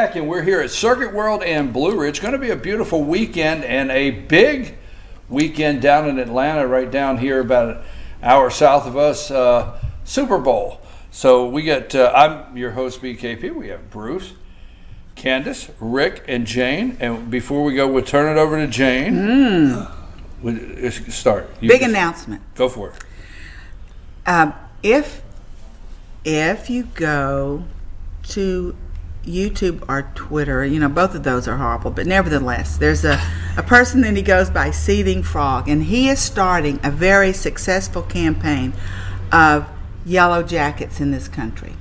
And we're here at Circuit World and Blue Ridge. It's going to be a beautiful weekend and a big weekend down in Atlanta, right down here about an hour south of us, Super Bowl. So we got, I'm your host, BKP. We have Bruce, Candace, Rick, and Jane. And before we go, we'll turn it over to Jane. Start. Big announcement. Go for it. If you go to YouTube or Twitter, you know, both of those are horrible, but nevertheless, there's a person that he goes by Seething Frog, and he is starting a very successful campaign of yellow jackets in this country.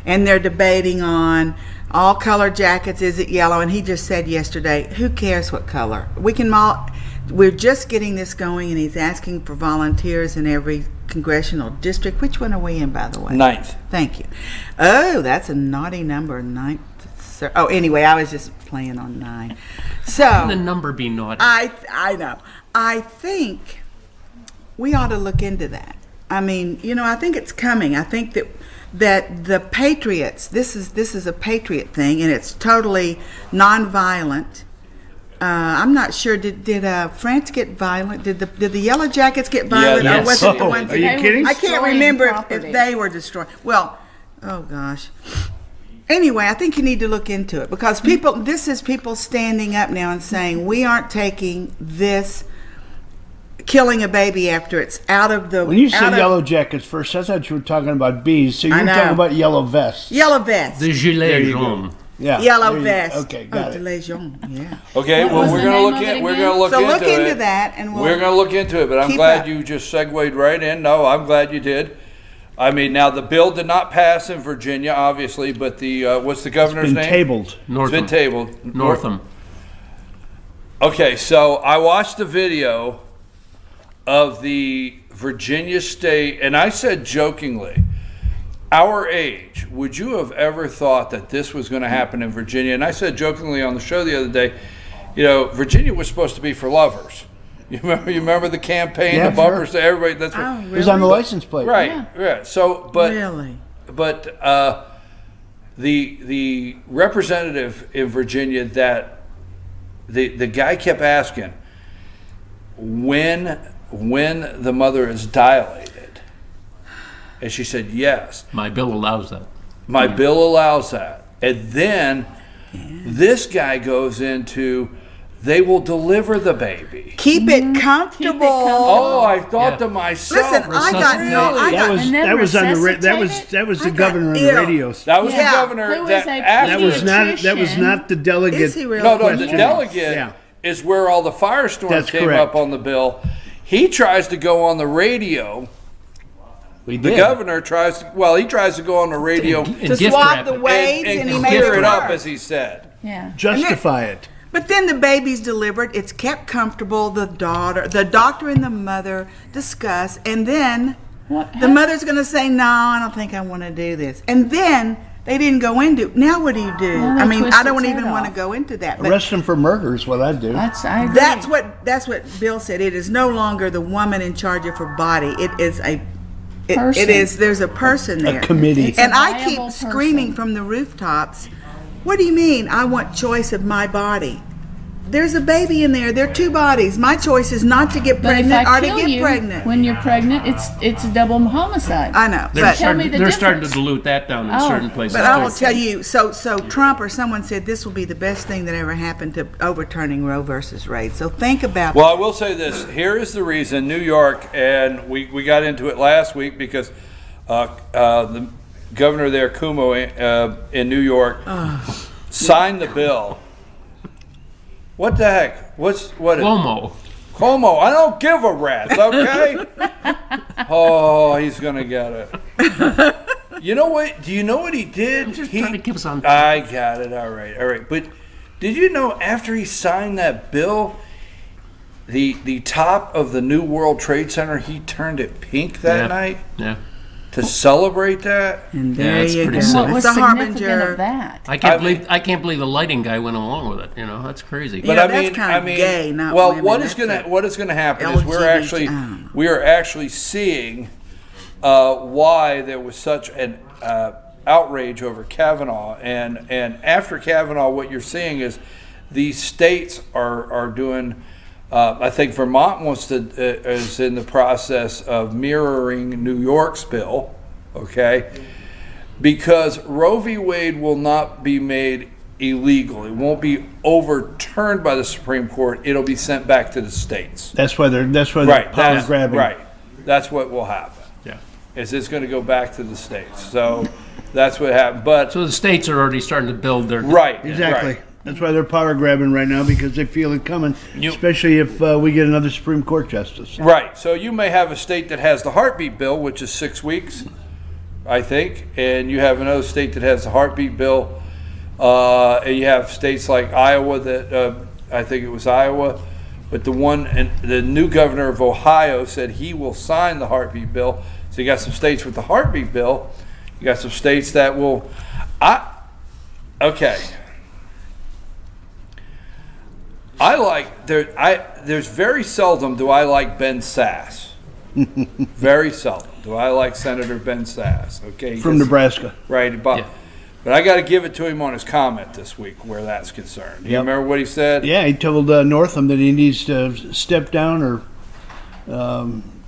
And they're debating on all color jackets, is it yellow? And he just said yesterday, who cares what color? We're just getting this going, and he's asking for volunteers in every congressional district. Which one are we in, by the way? 9th. Thank you. Oh, that's a naughty number, 9th. Oh, anyway, I was just playing on 9. So the number be naughty. I know. I think we ought to look into that. I mean, you know, I think it's coming. I think that the patriots. This is a patriot thing, and it's totally nonviolent. I'm not sure. Did France get violent? Did the Yellow Jackets get violent? Yeah, or was it the ones? Are you kidding? I can't remember if they were destroyed. Well, oh gosh. Anyway, I think you need to look into it, because this is people standing up now and saying, we aren't taking this killing a baby after it's out of the... When you said yellow jackets first, I thought you were talking about bees, so you were talking about yellow vests. Yellow vests. The gilet jaune. Yeah. Yellow vest. Okay, got it. Gilet jaune, yeah. Okay, well, we're going to look into that, and we're going to look into it, but I'm glad you just segued right in. No, I'm glad you did. I mean, now the bill did not pass in Virginia, obviously, but the what's the governor's name? Tabled. Northam. It's been tabled. Northam. Okay, so I watched the video of the Virginia state, and I said jokingly, our age, would you have ever thought that this was going to happen in Virginia? And I said jokingly on the show the other day, you know, Virginia was supposed to be for lovers. You remember the campaign, the bumpers to everybody. That's what really? It was on the license plate, right? Yeah. So, but really, but the representative in Virginia, that the guy kept asking when the mother is dilated, and she said yes. My bill allows that. My bill allows that, and then this guy goes into, they will deliver the baby. Keep it comfortable. Oh, I thought to myself. Listen, that was the governor in the radio. That was the governor. That was not the delegate. Is he really? No, the delegate is where all the firestorms came up on the bill. He tries to go on the radio. The governor tries to go on the radio to swab the waves and he made it up, as he said. Yeah. Justify it. But then the baby's delivered. It's kept comfortable. The doctor and the mother discuss, and then the mother's going to say, "No, I don't think I want to do this." And then they didn't go into. Now what do you do? Well, I mean, I don't even want to go into that. But arrest them for murder is what I'd do. I agree. That's what Bill said. It is no longer the woman in charge of her body. It is a person. It is. There's a person there. A committee. And I keep screaming from the rooftops, what do you mean I want choice of my body? There's a baby in there. There are two bodies. My choice is not to get pregnant or to get pregnant. When you're pregnant, it's a double homicide. I know. They're starting to dilute that down in certain places. But I will tell you, so Trump or someone said this will be the best thing that ever happened to overturning Roe versus Wade. So think about Well, I will say this. Here is the reason. New York, and we got into it last week because the governor there, Cuomo, in New York, signed the bill. What the heck? What? Cuomo. I don't give a rat's, okay? Oh, he's gonna get it. You know what? Do you know what he did? I'm just trying to keep us on. I got it. All right. But did you know after he signed that bill, the top of the New World Trade Center, he turned it pink that night? Yeah. To celebrate that? And there you go. What was significant of that? I can't believe the lighting guy went along with it. You know, that's crazy. But that's kind of gay, not women. what is gonna happen is we are actually seeing why there was such an outrage over Kavanaugh, and after Kavanaugh, what you're seeing is these states are doing. I think Vermont is in the process of mirroring New York's bill, okay? Because Roe v. Wade will not be made illegal. It won't be overturned by the Supreme Court. It'll be sent back to the states. That's why they're power grabbing. Right. That's what will happen. Yeah. Is it's going to go back to the states. So that's what happened. But So the states are already starting to build their right. Exactly. Right. That's why they're power grabbing right now, because they feel it coming, especially if we get another Supreme Court justice. Right. So you may have a state that has the heartbeat bill, which is 6 weeks, I think, and you have another state that has the heartbeat bill. And you have states like Iowa that I think it was Iowa, but the new governor of Ohio said he will sign the heartbeat bill. So you got some states with the heartbeat bill. You got some states that will. Okay. There's very seldom do I like Ben Sass. Very seldom do I like Senator Ben Sass. Okay, From Nebraska. Right, but I got to give it to him on his comment this week where that's concerned. You remember what he said? Yeah, he told Northam that he needs to step down or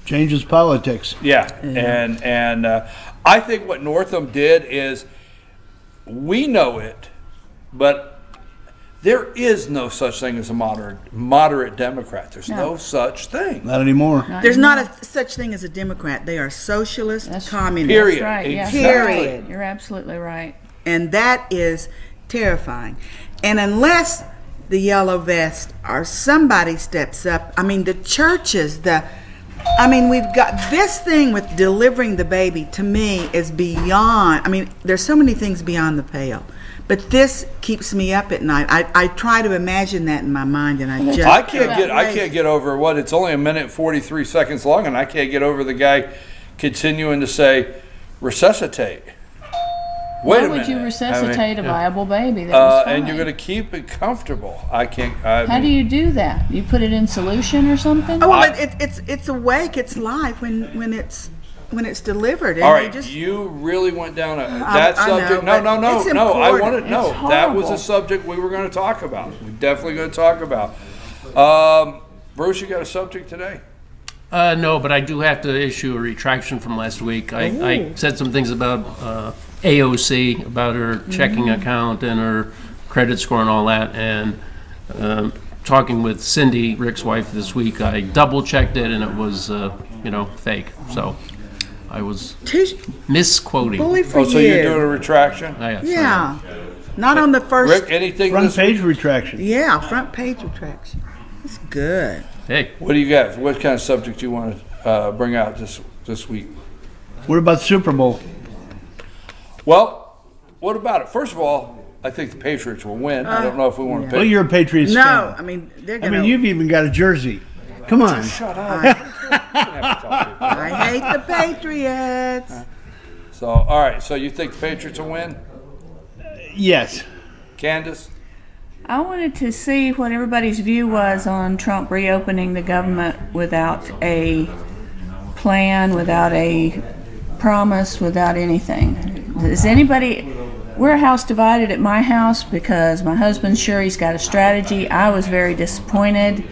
change his politics. Yeah, and I think what Northam did is, we know it, but there is no such thing as a moderate Democrat. There's no such thing. Not anymore. There's not a such thing as a Democrat. They are socialist, communist. Period. That's right. Yeah. Period. You're absolutely right. And that is terrifying. And unless the yellow vest or somebody steps up, I mean, the churches, we've got this thing with delivering the baby, to me, is beyond. I mean, there's so many things beyond the pale. But this keeps me up at night. I try to imagine that in my mind, and I can't get over what it's only 1:43 long, and I can't get over the guy continuing to say resuscitate. Wait a minute. Why would you resuscitate a viable baby that was fine? And you're going to keep it comfortable. I can't. How do you do that? You put it in solution or something? Oh, well, it's awake. It's live when it's delivered. And all right, you really went down that subject. No. I want to know. It's That was horrible. a subject we were going to talk about. We're definitely going to talk about. Bruce, you got a subject today? No, but I do have to issue a retraction from last week. I said some things about AOC, about her checking account and her credit score and all that. And talking with Cindy, Rick's wife, this week, I double checked it and it was, fake. So I was misquoting. Bully for so you. you're doing a retraction? Yeah. Not on the first. Rick, anything? Front page retraction. Yeah, front page retraction. That's good. Hey. What do you got? What kind of subject do you want to bring out this week? What about Super Bowl? Well, what about it? First of all, I think the Patriots will win. I don't know if we want to pick. Well, you're a Patriots fan. No, I mean they're gonna. you've even got a jersey. Come on. Shut up. I hate the Patriots. So, all right. So you think the Patriots will win? Yes. Candace? I wanted to see what everybody's view was on Trump reopening the government without a plan, without a promise, without anything. Is anybody... We're a house divided at my house because my husband's sure he's got a strategy. I was very disappointed.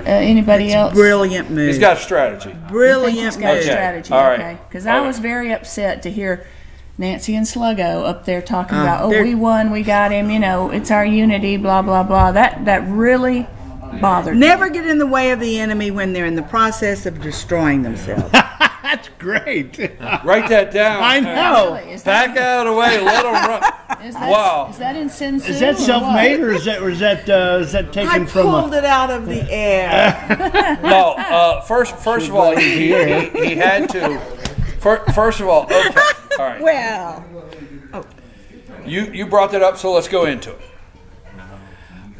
Anybody else? Brilliant move. He's got a strategy. Brilliant He's got a move. strategy, All right. okay? Because All I right. was very upset to hear Nancy and Sluggo up there talking about, we won, we got him, it's our unity, blah, blah, blah. That really bothered me. Never get in the way of the enemy when they're in the process of destroying themselves. That's great. Write that down. I know. Really? Back out of the way. Let them run. Wow. Is that in Sin Tzu Is that or self-made what? or is that taken I from pulled it out of the air. No. First of all, he had to. First of all, okay. All right. Well, You brought that up, so let's go into it.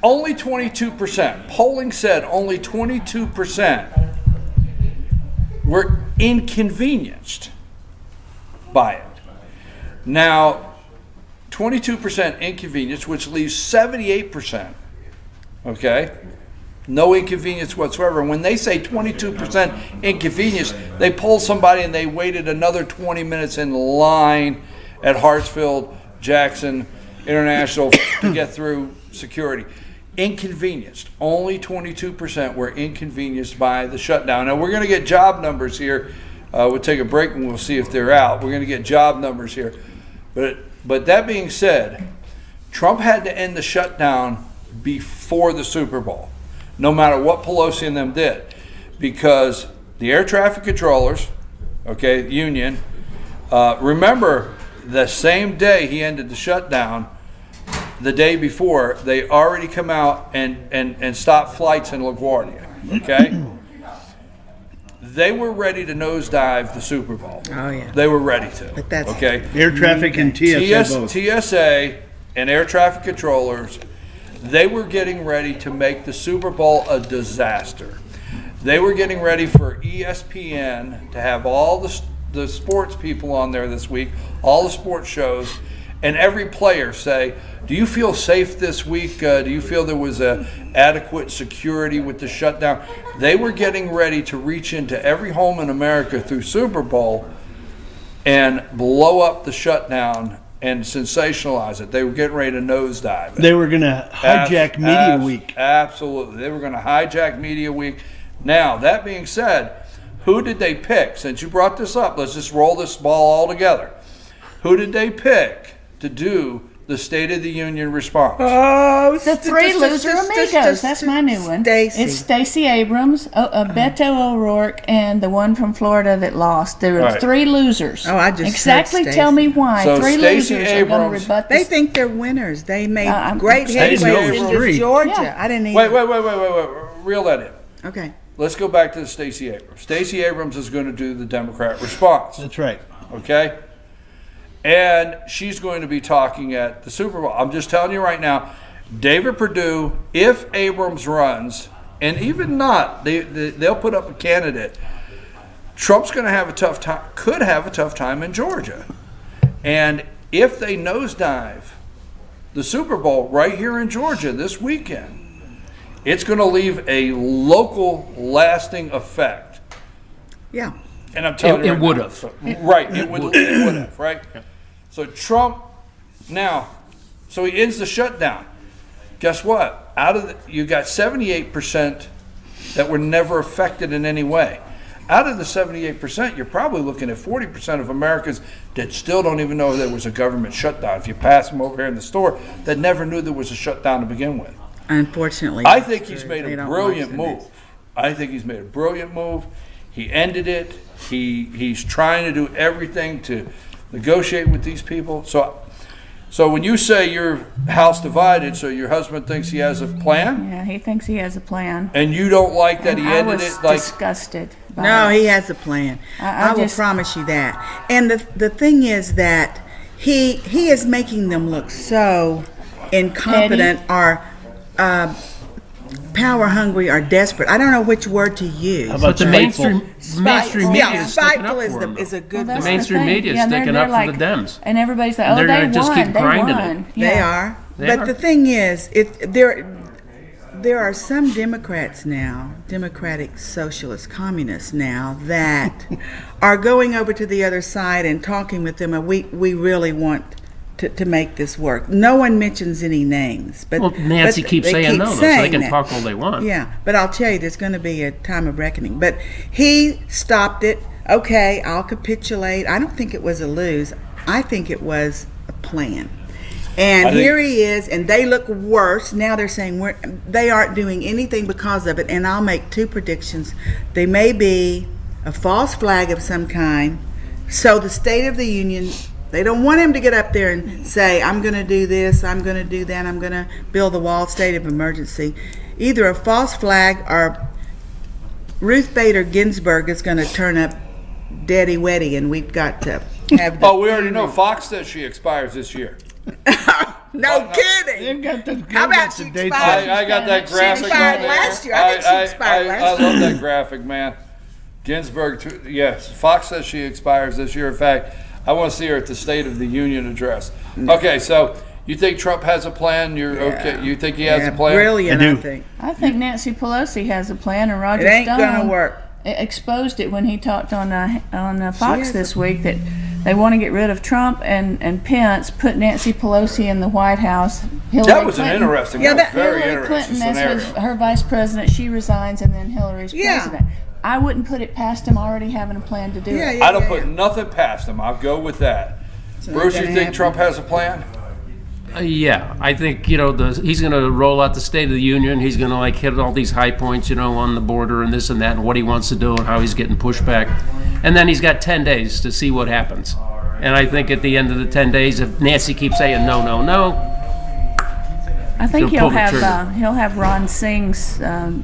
Only 22%. Polling said only 22% were inconvenienced by it. Now, 22% inconvenience, which leaves 78%, okay? No inconvenience whatsoever. And when they say 22% inconvenience, they polled somebody and they waited another 20 minutes in line at Hartsfield Jackson International to get through security. Inconvenienced. Only 22% were inconvenienced by the shutdown. Now, we're going to get job numbers here. We'll take a break and we'll see if they're out. We're going to get job numbers here. But that being said, Trump had to end the shutdown before the Super Bowl, no matter what Pelosi and them did, because the air traffic controllers, okay, union, remember the same day he ended the shutdown, the day before, they already come out and stopped flights in LaGuardia, okay? They were ready to nosedive the Super Bowl. Oh, yeah. They were ready to, But that's okay? Air traffic and TSA both. TSA and air traffic controllers, they were getting ready to make the Super Bowl a disaster. They were getting ready for ESPN to have all the sports people on there this week, all the sports shows, and every player say, do you feel safe this week? Do you feel there was adequate security with the shutdown? They were getting ready to reach into every home in America through Super Bowl and blow up the shutdown and sensationalize it. They were getting ready to nosedive it. They were going to hijack Media Week. Absolutely. They were going to hijack Media Week. Now, that being said, who did they pick? Since you brought this up, let's just roll this ball all together. Who did they pick to do the State of the Union response? Oh, The three loser amigos. That's my new one. Stacey. It's Stacey Abrams, Beto O'Rourke, and the one from Florida that lost. There were Right. three losers. Oh, I just exactly heard tell me why. So three Stacey losers are going to Abrams- rebut They this. think they're winners. They made great Stacey headway Abrams into three. Georgia. Yeah. I didn't even. Wait. Reel that in. Okay. Let's go back to the Stacey Abrams. Stacey Abrams is going to do the Democrat response, That's right. okay? And she's going to be talking at the Super Bowl. I'm just telling you right now, David Perdue, if Abrams runs, and even not, they'll put up a candidate, Trump's going to have a tough time, could have a tough time in Georgia. And if they nosedive the Super Bowl right here in Georgia this weekend, it's going to leave a local lasting effect. Yeah. And I'm telling you, It would have. Right, it would have, right? So Trump, now, so he ends the shutdown. Guess what? You got 78% that were never affected in any way. Out of the 78%, you're probably looking at 40% of Americans that still don't even know there was a government shutdown. If you pass them over here in the store, that never knew there was a shutdown to begin with. Unfortunately, I think he's made they a don't brilliant watch the move. I think he's made a brilliant move. He ended it. He's trying to do everything to negotiate with these people. So when you say your house divided, so your husband thinks he has a plan, Yeah, he thinks he has a plan. and you don't like that And he I ended was it like. disgusted. by No, it. he has a plan. I I will just- promise you that. And the thing is that he is making them look so incompetent or power hungry or desperate. I don't know which word to use. How But about the mainstream media yeah, is sticking up spiteful is, for him. is a good Well, that's word. The mainstream the thing. media is Yeah, they're- sticking they're up for like- the Dems. And everybody's like, oh, They're they gonna just won. keep They grinding won. it. They Yeah. are. They But are. the thing is, there are some Democrats now, Democratic Socialist Communists now, that are going over to the other side and talking with them, and we really want to make this work. No one mentions any names. But Well, Nancy but keeps they saying keep no, though, so saying they can that. talk all they want. Yeah, but I'll tell you, there's going to be a time of reckoning. But he stopped it. Okay, I'll capitulate. I don't think it was a lose. I think it was a plan. And here he is, and they look worse. Now they're saying they aren't doing anything because of it. And I'll make two predictions. They may be a false flag of some kind. So the State of the Union, they don't want him to get up there and say, I'm going to do this, I'm going to do that, I'm going to build the wall, state of emergency. Either a false flag or Ruth Bader Ginsburg is going to turn up deady wetty, and we've got to have the Oh, we already know. Fox says she expires this year. No kidding. They've got the, How about she dates expired? on. I got that She graphic expired on there. last year. I think she expired last I love that graphic, man. Ginsburg, yes. Fox says she expires this year. In fact, I want to see her at the State of the Union address. Okay, so you think Trump has a plan? You're okay. You think he has a plan? Brilliant, I do. I think. I think Nancy Pelosi has a plan, and Roger It ain't Stone gonna work. exposed it when he talked on Fox has this week that They want to get rid of Trump and Pence, put Nancy Pelosi in the White House. That was an interesting, very Hillary interesting Clinton scenario. as her vice president, she resigns, and then Hillary's president. I wouldn't put it past him already having a plan to do it. I don't put nothing past him. I'll go with that. Bruce, you think Trump has a plan? Yeah, I think, you know, he's going to roll out the State of the Union. He's going to like hit all these high points, you know, on the border and this and that, and what he wants to do and how he's getting pushback. And then he's got 10 days to see what happens. And I think at the end of the 10 days, if Nancy keeps saying no, no, no, I think he'll have Ron Singh's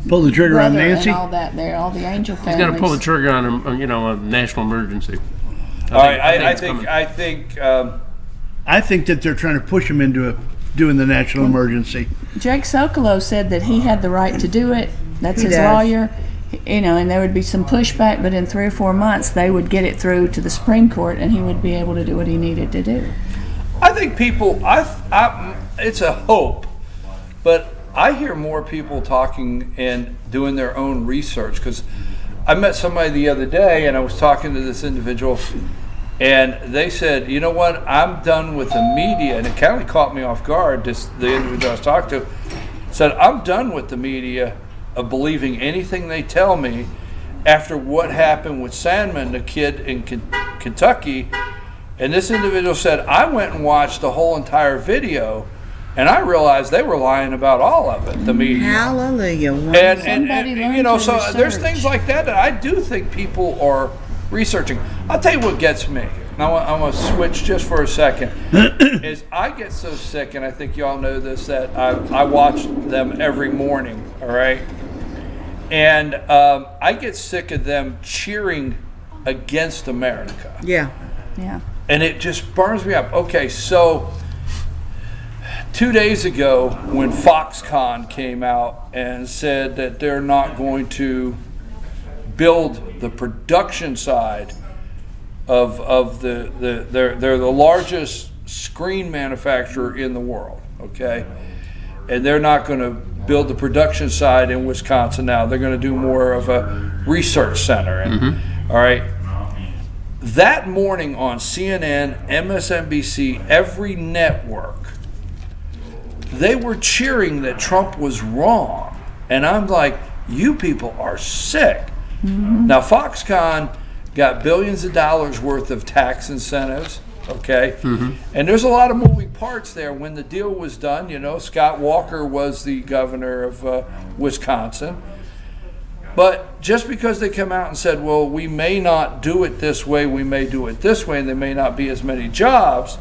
pull the trigger on Nancy and all that there, all the angel families. He's going to pull the trigger on, you know, a national emergency. I think that they're trying to push him into doing the national emergency. Jake Sokolow said that he had the right to do it. That's his lawyer. You know, and there would be some pushback, but in 3 or 4 months they would get it through to the Supreme Court, and he would be able to do what he needed to do. I think people, it's a hope, but I hear more people talking and doing their own research, because I met somebody the other day and I was talking to this individual, and they said, you know what, I'm done with the media, and it kind of caught me off guard. The individual I was talking to said, I'm done with the media of believing anything they tell me after what happened with Sandman, the kid in Kentucky. And this individual said, I went and watched the whole entire video, and I realized they were lying about all of it, the media. Hallelujah. And you know, so there's things like that I do think people are researching. I'll tell you what gets me. Now I'm going to switch just for a second. Is I get so sick, and I think you all know this, that I watch them every morning, all right? And I get sick of them cheering against America. Yeah. Yeah. And it just burns me up. Okay, so 2 days ago when Foxconn came out and said that they're not going to build the production side of they're the largest screen manufacturer in the world, okay? And they're not going to build the production side in Wisconsin now. They're going to do more of a research center. And, all right. That morning on CNN, MSNBC, every network, they were cheering that Trump was wrong. And I'm like, you people are sick. Now, Foxconn got billions of dollars worth of tax incentives, okay? And there's a lot of moving parts there. When the deal was done, you know, Scott Walker was the governor of Wisconsin. But just because they come out and said, well, we may not do it this way, we may do it this way, and there may not be as many jobs,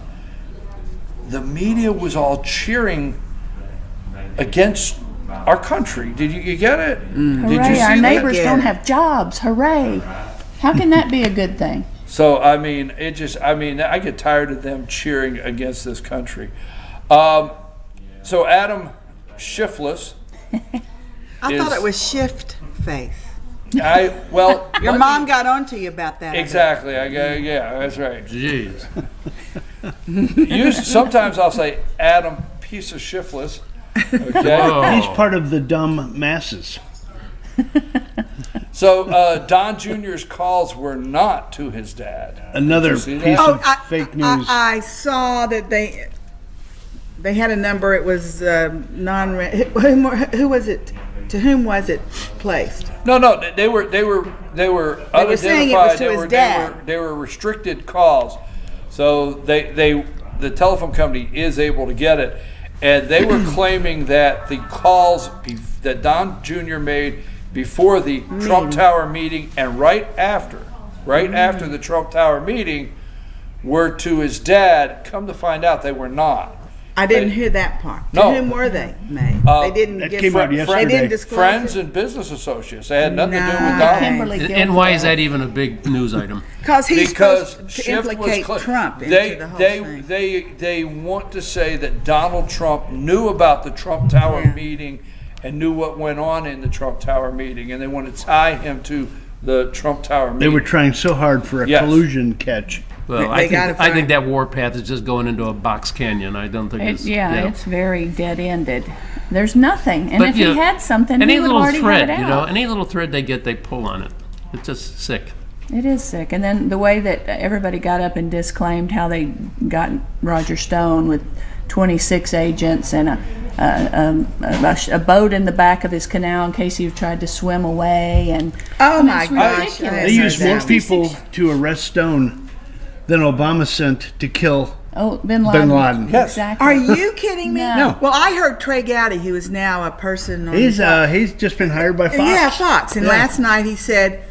the media was all cheering against our country. Did you get it? Hooray, Did you see our neighbors that? don't have jobs. Hooray. How can that be a good thing? So, I mean, I get tired of them cheering against this country. So, Adam Shiftless. I thought it was Shift Faith. Well, Your mom got onto you about that. exactly. Yeah, that's right. Jeez. Sometimes I'll say Adam piece of shiftless. Okay. Whoa. He's part of the dumb masses. So Don Jr.'s calls were not to his dad. Another Did you see piece that? of fake news. I saw that they had a number. It was who was it? To whom was it placed? No, they were unidentified. saying it was to his dad. They were restricted calls, so the telephone company is able to get it, and they were claiming that the calls that Don Jr. made before the Trump Tower meeting and right after the Trump Tower meeting were to his dad. Come to find out, they were not. I didn't hear that part. No. To whom were they made? They didn't That give. came out yesterday. They didn't disclose Friends it? and business associates. They had nothing to do with Nice. Donald. Kimberly And why is Guilford. that even a big news item? Because he's Because supposed to Schiff was implicate Trump into the whole thing. they want to say that Donald Trump knew about the Trump Tower meeting and knew what went on in the Trump Tower meeting, and they want to tie him to the Trump Tower meeting. They were trying so hard for a Yes. collusion catch. Well, They gotta I think find- that warpath is just going into a box canyon. I don't think it's... It's very dead-ended. There's nothing. And But, if you he know, had something, any he would little already thread, have it you know, out. any little thread they get, they pull on it. It's just sick. It is sick. And then the way that everybody got up and disclaimed how they got Roger Stone with 26 agents and a boat in the back of his canal in case he tried to swim away. And Oh my it's gosh! ridiculous. They used more 66 people to arrest Stone than Obama sent to kill. Oh, Bin Laden. Bin Laden. Yes. Exactly. Are you kidding me? No. Well, I heard Trey Gowdy, who is now a person on He's just been hired by Fox. Yeah, Fox. And Yeah. last night he said,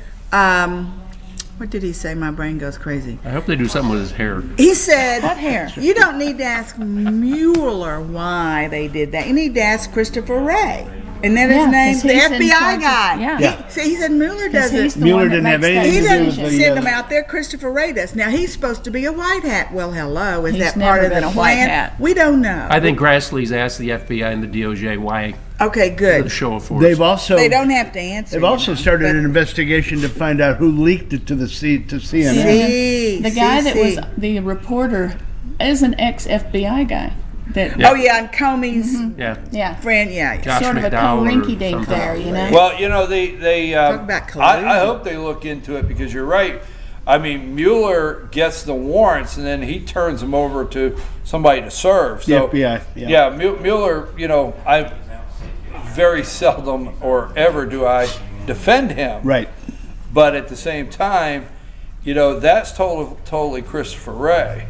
what did he say? My brain goes crazy. I hope they do something with his hair. He said, What hair? You don't need to ask Mueller why they did that. You need to ask Christopher Wray. Isn't that Yeah, his name? 'cause The he's in FBI charge of- guy. yeah. He said Mueller 'Cause he's doesn't. the Mueller one that didn't have makes that anything He to do doesn't with the, send them out there. Christopher Wray does. Now he's supposed to be a white hat. Well, hello, is He's that never part of been the a white plan? hat. We don't know. I think Grassley's asked the FBI and the DOJ why Okay, the good. show of force. They've also They don't have to answer. they've you also know, started but- an investigation to find out who leaked it to the to CNN. See, The guy that was see. the reporter is an ex-FBI guy. That Oh yeah, and Comey's Yeah. yeah, friend. Yeah. Josh sort of a McDowell or co-rinky dink something. there, you know. Well, you know, they Talk about collusion. I hope they look into it because you're right. I mean, Mueller gets the warrants and then he turns them over to somebody to serve. So, The FBI, yeah. Mueller, you know, I very seldom or ever do I defend him. Right. But at the same time, you know, that's totally Christopher Wray.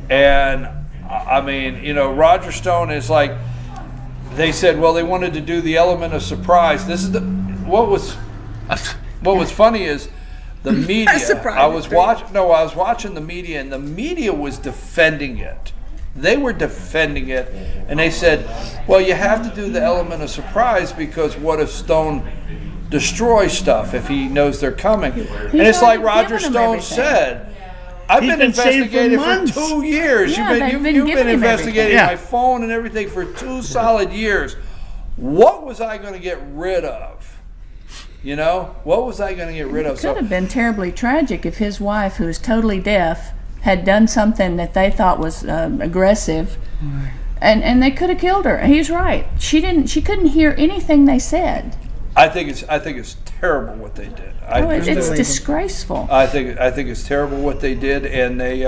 And I mean, you know, Roger Stone is like, they said, well, they wanted to do the element of surprise. This is what was funny is the media. Surprise. I was watching the media, and the media was defending it. They were defending it, and they said, well, you have to do the element of surprise because what if Stone destroys stuff if he knows they're coming? And it's like already Roger given them Stone everything. said, I've He's been been saying for investigating for months. 2 years. Yeah, they've You've been been giving him investigating everything. my phone and everything for 2 solid years. What was I going to get rid of? You know, what was I going to get rid of? Could have been terribly tragic if his wife, who is totally deaf, had done something that they thought was aggressive, and they could have killed her. He's right. She couldn't hear anything they said. I think it's terrible what they did. It's disgraceful. I think it's terrible what they did, and they.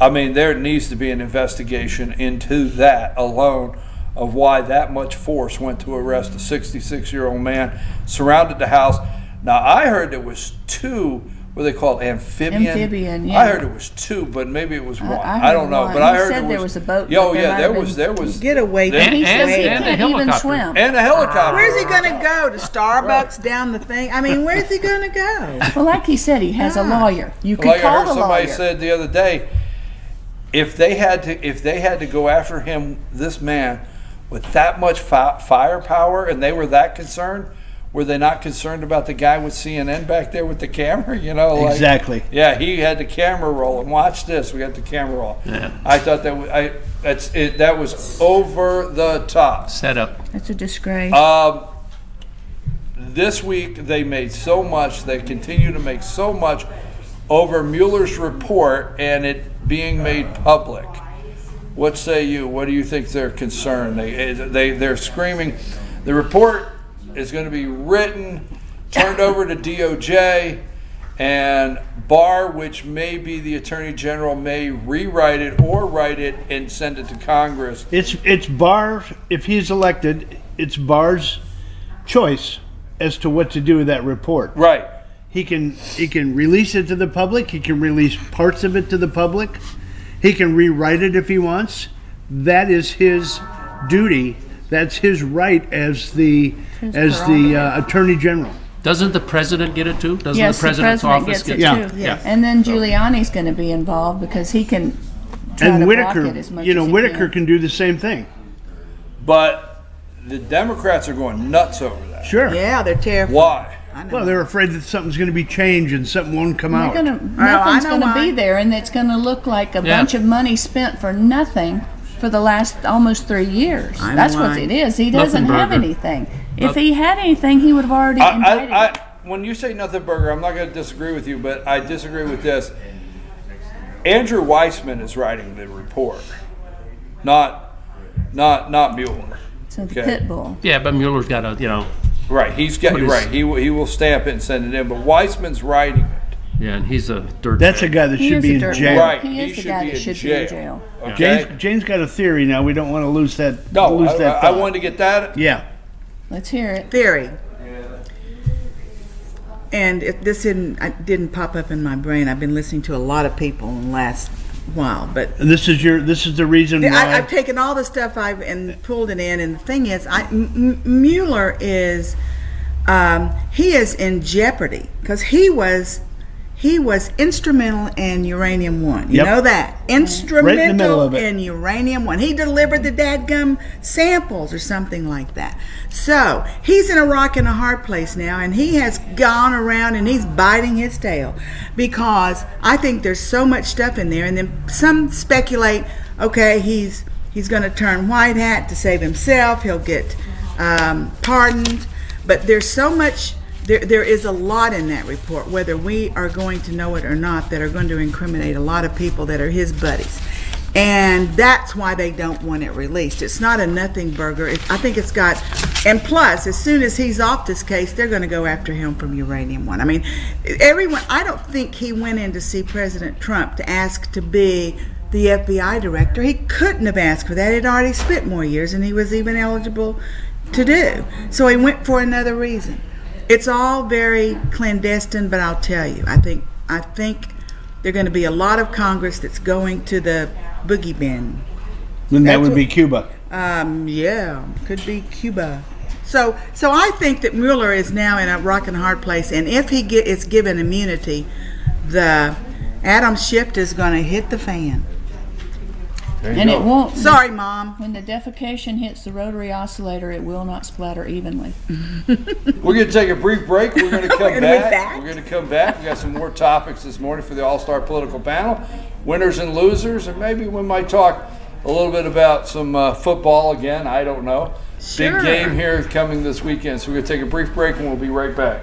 I mean, there needs to be an investigation into that alone of why that much force went to arrest a 66-year-old man, surrounded the house. Now, I heard there was 2. What are they called? Amphibian. Amphibian, yeah. I heard it was 2, but maybe it was 1. I I don't heard know, one. but I He heard said there was a boat, Yeah, but there yeah, might there have was. Get away from And- He says he and a can't even helicopter. swim. And a helicopter. Where's he going to go? To Starbucks down the thing? I mean, where's he going to go? Well, like he said, he has a lawyer. You can Like I call heard the somebody lawyer. said the other day, if they had to go after him, this man, with that much firepower, and they were that concerned, were they not concerned about the guy with CNN back there with the camera? You know, like, Exactly. Yeah, he had the camera rolling. Watch this. We got the camera roll. Yeah. I thought that was over the top. Set up. It's a disgrace. This week they made so much. They continue to make so much over Mueller's report and it being made public. What say you? What do you think their concern? They're screaming. The report is going to be written, turned over to DOJ, and Barr, which may be the Attorney General, may rewrite it or write it and send it to Congress. It's Barr. If he's elected, it's Barr's choice as to what to do with that report. Right. He can release it to the public. He can release parts of it to the public. He can rewrite it if he wants. That is his duty. That's his right as the Attorney General. Doesn't the president get it too? Doesn't yes, the president's office gets it Yeah. too. Yeah. And then Giuliani's going to be involved because he can try And to Whitaker, block it as much you know, as he Whitaker can do the same thing. But the Democrats are going nuts over that. Sure. Yeah, they're terrified. Why? I know. Well, they're afraid that something's going to be changed and something won't come out. Nothing's I know going to why. be there, and it's going to look like a Yeah. bunch of money spent for nothing for the last almost 3 years. I know That's why. what it is. He doesn't Nothing have burger. anything. If he had anything, he would have already invited it. When you say nothing burger, I'm not going to disagree with you, but I disagree with this. Andrew Weissman is writing the report, not Mueller. So the Okay. pit bull. Yeah, but Mueller's got a, Right, he's got What is- right. He will stamp it and send it in, but Weissman's writing it. Yeah, and he's a dirt. That's a guy that He should is be a in dirt jail. bag. Right, He he is the should guy be that in should be in jail. jail. Okay. Jane's got a theory now. We don't want to lose that. No, lose that I thought. wanted to get that. Yeah. Let's hear it. Theory. And this didn't pop up in my brain. I've been listening to a lot of people in the last while, but And this is the reason why. I've taken all the stuff and pulled it in. And the thing is, Mueller is he is in jeopardy because he was instrumental in Uranium One. You Yep. know that. Instrumental Right in the middle of it. in Uranium One. He delivered the dadgum samples or something like that. So he's in a rock and a hard place now, and he has gone around and he's biting his tail because I think there's so much stuff in there. And then some speculate, okay, he's going to turn white hat to save himself. He'll get pardoned. But there's so much. There is a lot in that report, whether we are going to know it or not, that are going to incriminate a lot of people that are his buddies. And that's why they don't want it released. It's not a nothing burger. I think it's got, and plus, as soon as he's off this case, they're going to go after him from Uranium One. I mean, I don't think he went in to see President Trump to ask to be the FBI director. He couldn't have asked for that. He'd already spent more years than he was even eligible to do. So he went for another reason. It's all very clandestine, but I'll tell you, I think there are going to be a lot of Congress that's going to the boogie bin. And that That's would be Cuba. Yeah, could be Cuba. So I think that Mueller is now in a rock and hard place, and if he is given immunity, the atom shift is going to hit the fan. And it won't. Sorry, Mom. When the defecation hits the rotary oscillator, it will not splatter evenly. We're going to take a brief break. We're going to come And with back. that- We're going to come back. We got some more topics this morning for the All-Star Political Panel. Winners and losers, and maybe we might talk a little bit about some football again. I don't know. Sure. Big game here coming this weekend. So we're going to take a brief break, and we'll be right back.